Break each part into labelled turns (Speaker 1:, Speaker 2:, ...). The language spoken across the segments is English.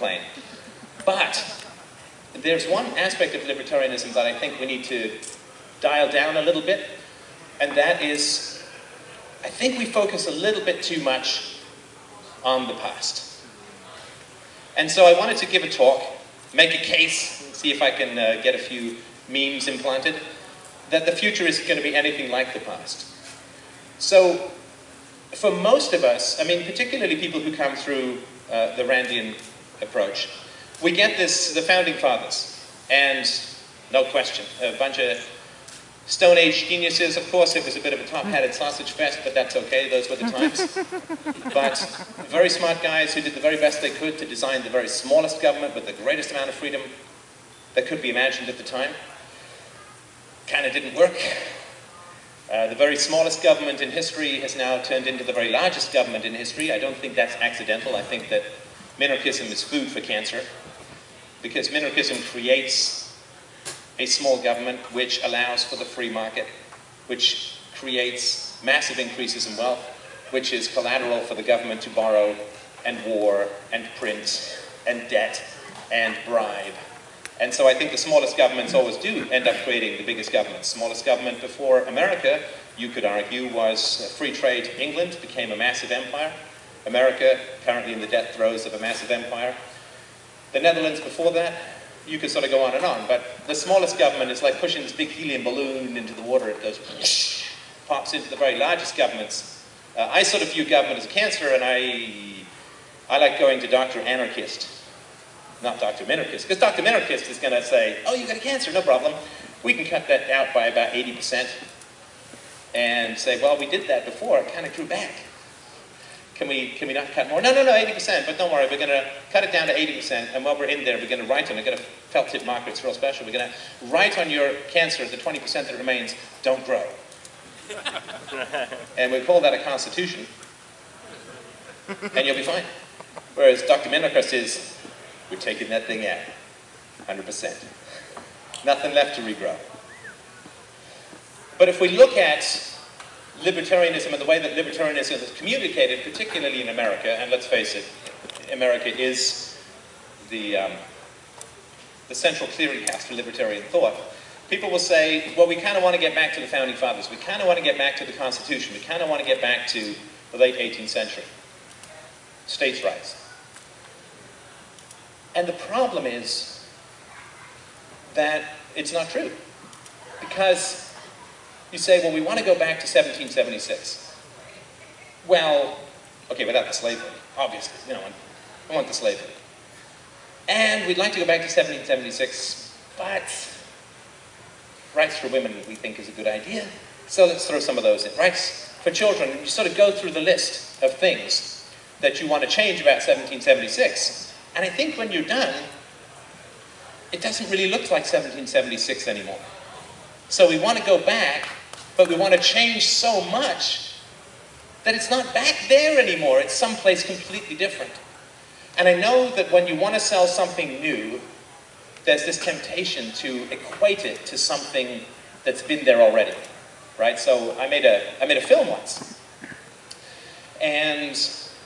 Speaker 1: claim. But there's one aspect of libertarianism that I think we need to dial down a little bit, and that is, I think we focus a little bit too much on the past. And so I wanted to give a talk, make a case, see if I can get a few memes implanted, that the future isn't going to be anything like the past. So, for most of us, I mean, particularly people who come through the Randian approach, we get this, the Founding Fathers, and no question, a bunch of Stone Age geniuses. Of course, it was a bit of a top-hatted sausage fest, but that's okay, those were the times. But very smart guys who did the very best they could to design the very smallest government with the greatest amount of freedom that could be imagined at the time. Kind of didn't work. The very smallest government in history has now turned into the very largest government in history. I don't think that's accidental. I think that minarchism is food for cancer, because minarchism creates a small government which allows for the free market, which creates massive increases in wealth, which is collateral for the government to borrow and war and print and debt and bribe. And so I think the smallest governments always do end up creating the biggest governments. Smallest government before America, you could argue, was free trade. England became a massive empire. America, currently in the death throes of a massive empire. The Netherlands before that, you could sort of go on and on, but the smallest government is like pushing this big helium balloon into the water. It goes, whoosh, pops into the very largest governments. I sort of view government as cancer, and I like going to Dr. Anarchist, not Dr. Minarchist, because Dr. Minarchist is going to say, oh, you got a cancer, no problem. We can cut that out by about 80%, and say, well, we did that before, it kind of grew back. Can we not cut more? No, 80%, but don't worry, we're going to cut it down to 80%, and while we're in there, we're going to write on it, we're going to felt tip marker, it's real special, we're going to write on your cancer, the 20% that remains, don't grow. And we call that a constitution, and you'll be fine. Whereas Dr. Minarchist is, we're taking that thing out, 100%. Nothing left to regrow. But if we look at libertarianism and the way that libertarianism is communicated, particularly in America, and let's face it, America is the central clearinghouse for libertarian thought, people will say, well, we kind of want to get back to the Founding Fathers, we kind of want to get back to the Constitution, we kind of want to get back to the late 18th century, states' rights. And the problem is that it's not true, because you say, well, we want to go back to 1776. Well, okay, without the slavery, obviously. You know, I want the slavery. And we'd like to go back to 1776, but rights for women we think is a good idea. So let's throw some of those in. Rights for children, and you sort of go through the list of things that you want to change about 1776. And I think when you're done, it doesn't really look like 1776 anymore. So we want to go back, but we want to change so much that it's not back there anymore. It's someplace completely different. And I know that when you want to sell something new, there's this temptation to equate it to something that's been there already, right? So I made a film once, and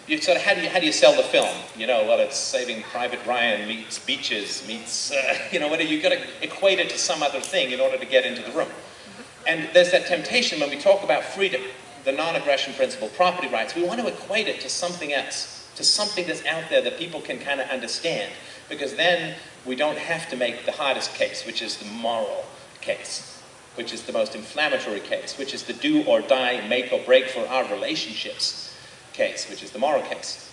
Speaker 1: you sort of, how do you sell the film? You know, well, it's Saving Private Ryan meets Beaches meets, you know, you've got to equate it to some other thing in order to get into the room. And there's that temptation when we talk about freedom, the non-aggression principle, property rights, we want to equate it to something else, to something that's out there that people can kind of understand, because then we don't have to make the hardest case, which is the moral case, which is the most inflammatory case, which is the do or die, make or break for our relationships case, which is the moral case.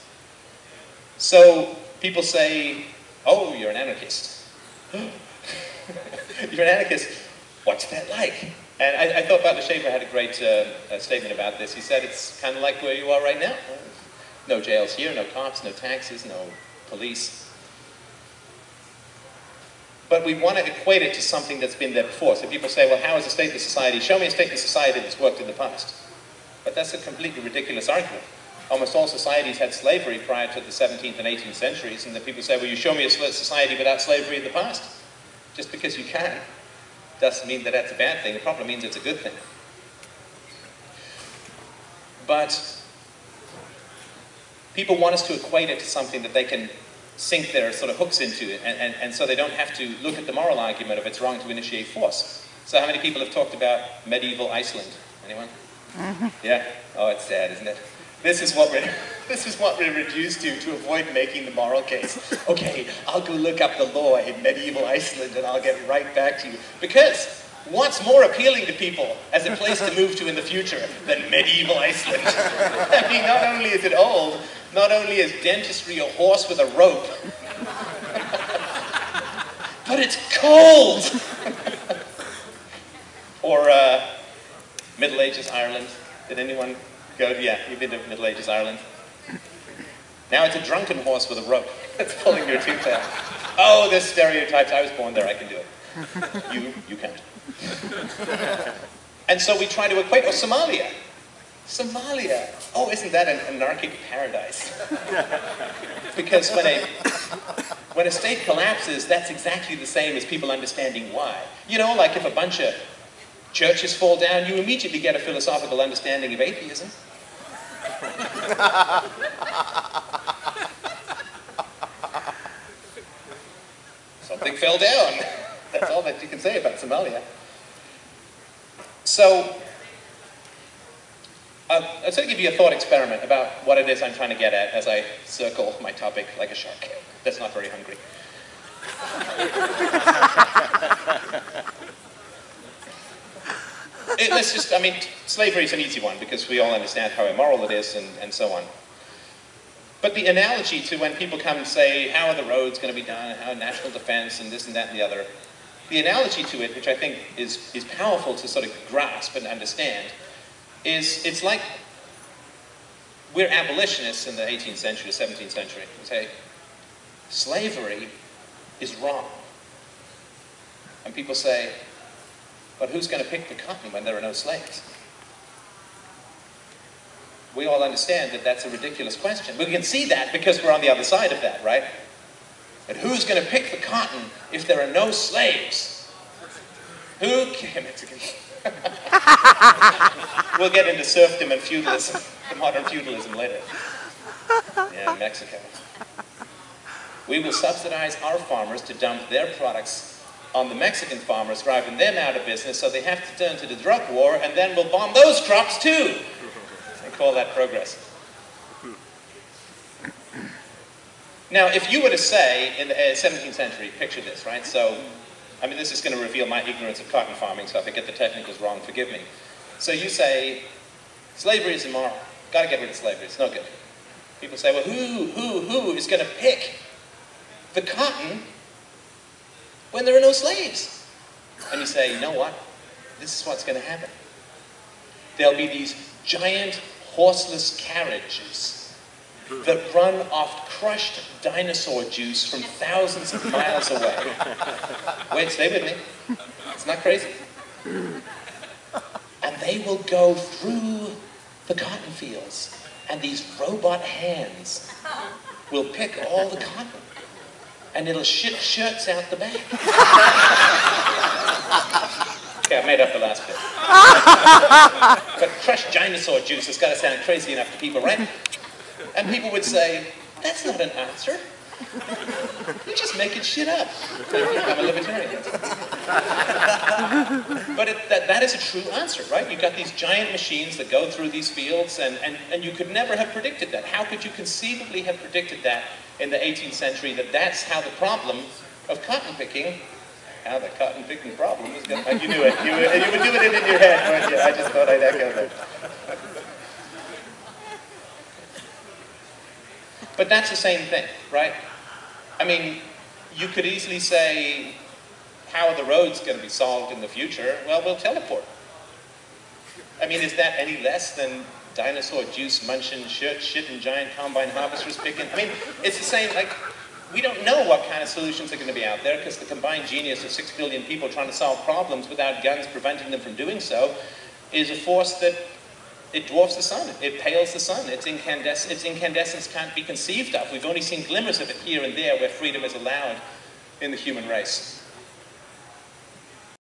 Speaker 1: So people say, oh, you're an anarchist. You're an anarchist. What's that like? And I thought Butler Schaefer had a great statement about this. He said it's kind of like where you are right now. No jails here, no cops, no taxes, no police. But we want to equate it to something that's been there before. So people say, well, how is a stateless society? Show me a stateless society that's worked in the past. But that's a completely ridiculous argument. Almost all societies had slavery prior to the 17th and 18th centuries, and then people say, well, you show me a society without slavery in the past. Just because you can doesn't mean that that's a bad thing. It probably means it's a good thing. But people want us to equate it to something that they can sink their sort of hooks into it, and so they don't have to look at the moral argument of it's wrong to initiate force. So how many people have talked about medieval Iceland? Anyone? Yeah? Oh, it's sad, isn't it? This is what we're reduced to avoid making the moral case. Okay, I'll go look up the law in medieval Iceland and I'll get right back to you. Because what's more appealing to people as a place to move to in the future than medieval Iceland? I mean, not only is it old, not only is dentistry a horse with a rope, but it's cold! Or Middle Ages Ireland. Did anyone go? Yeah, you've been to Middle Ages Ireland. Now it's a drunken horse with a rope that's pulling your tooth out. Oh, there's stereotypes. I was born there, I can do it. You can't. And so we try to equate, Somalia. Somalia. Oh, isn't that an anarchic paradise? Because when a state collapses, that's exactly the same as people understanding why. You know, like if a bunch of churches fall down, you immediately get a philosophical understanding of atheism. Something fell down. That's all that you can say about Somalia. So, I'll sort of give you a thought experiment about what it is I'm trying to get at as I circle my topic like a shark. That's not very hungry. Slavery is an easy one because we all understand how immoral it is and so on. But the analogy to when people come and say, how are the roads going to be done, how national defense and this and that and the other, the analogy to it, which I think is powerful to sort of grasp and understand, is it's like we're abolitionists in the 18th century, the 17th century. We say, slavery is wrong. And people say, but who's going to pick the cotton when there are no slaves? We all understand that that's a ridiculous question. We can see that because we're on the other side of that, right? But who's going to pick the cotton if there are no slaves? Who can... We'll get into serfdom and feudalism, the modern feudalism later. Yeah, Mexico. We will subsidize our farmers to dump their products on the Mexican farmers, driving them out of business, so they have to turn to the drug war, and then we'll bomb those crops too. They call that progress. Now, if you were to say in the 17th century, picture this, right? So, I mean, this is going to reveal my ignorance of cotton farming, so if I get the technicals wrong, forgive me. So you say, slavery is immoral. Got to get rid of slavery. It's no good. People say, well, who is going to pick the cotton when there are no slaves? And you say, you know what? This is what's going to happen. There'll be these giant horseless carriages that run off crushed dinosaur juice from thousands of miles away. Wait, stay with me. It's not crazy. And they will go through the cotton fields, and these robot hands will pick all the cotton. And it'll shit shirts out the back. Okay, I made up the last bit. But crushed dinosaur juice has got to sound crazy enough to people, right? And people would say, that's not an answer. You're just making shit up. I'm a libertarian. But that is a true answer, right? You've got these giant machines that go through these fields, and you could never have predicted that. How could you conceivably have predicted that in the 18th century, that that's how the problem of cotton picking, how the cotton picking problem was going to... You knew it. You were doing it in your head, weren't you? I just thought I'd echo that. But that's the same thing, right? I mean, you could easily say, how are the roads going to be solved in the future? Well, we'll teleport. I mean, is that any less than dinosaur juice munching, shitting giant combine harvesters picking? I mean, it's the same, like, we don't know what kind of solutions are going to be out there because the combined genius of 6 billion people trying to solve problems without guns preventing them from doing so is a force that it dwarfs the sun, it pales the sun, its incandescence can't be conceived of. We've only seen glimmers of it here and there where freedom is allowed in the human race.